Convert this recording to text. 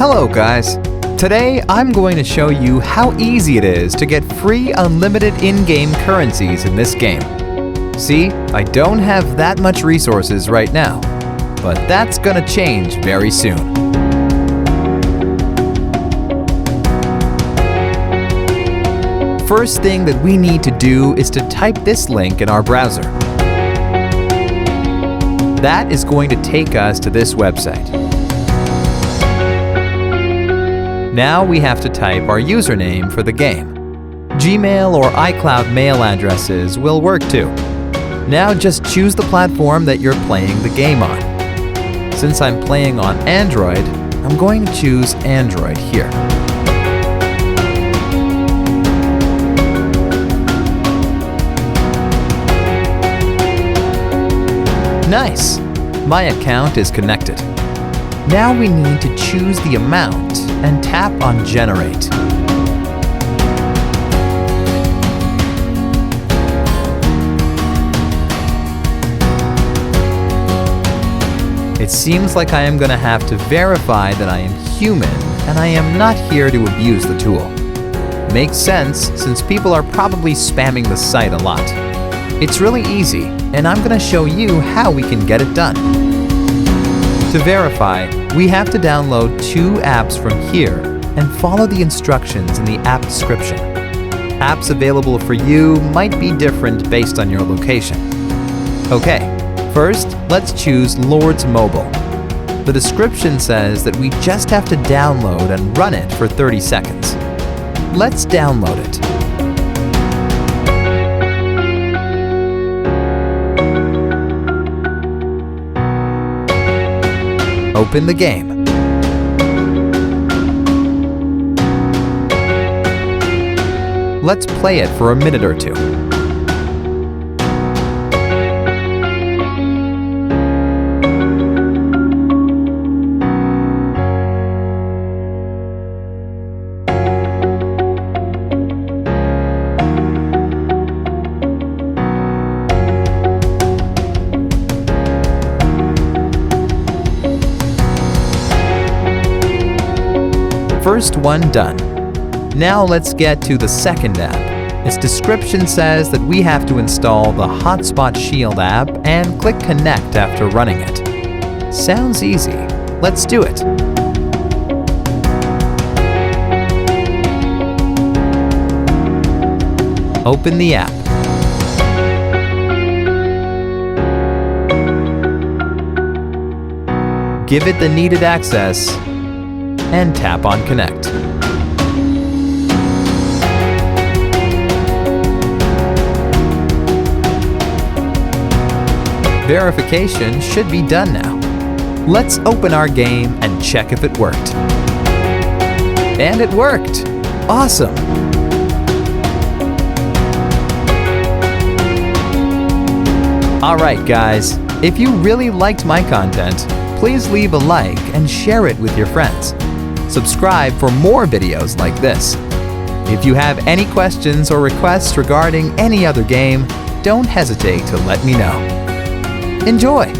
Hello guys! Today I'm going to show you how easy it is to get free unlimited in-game currencies in this game. See, I don't have that much resources right now, but that's gonna change very soon. First thing that we need to do is to type this link in our browser. That is going to take us to this website. Now we have to type our username for the game. Gmail or iCloud mail addresses will work too. Now just choose the platform that you're playing the game on. Since I'm playing on Android, I'm going to choose Android here. Nice! My account is connected. Now we need to choose the amount and tap on Generate. It seems like I am going to have to verify that I am human and I am not here to abuse the tool. Makes sense since people are probably spamming the site a lot. It's really easy, and I'm going to show you how we can get it done. To verify, we have to download 2 apps from here and follow the instructions in the app description. Apps available for you might be different based on your location. Okay, first let's choose Lord's Mobile. The description says that we just have to download and run it for 30 seconds. Let's download it. Open the game. Let's play it for a minute or two. First one done. Now let's get to the second app. Its description says that we have to install the Hotspot Shield app and click Connect after running it. Sounds easy. Let's do it. Open the app. Give it the needed access and tap on Connect. Verification should be done now. Let's open our game and check if it worked. And it worked! Awesome! Alright guys, if you really liked my content, please leave a like and share it with your friends. Subscribe for more videos like this. If you have any questions or requests regarding any other game, don't hesitate to let me know. Enjoy!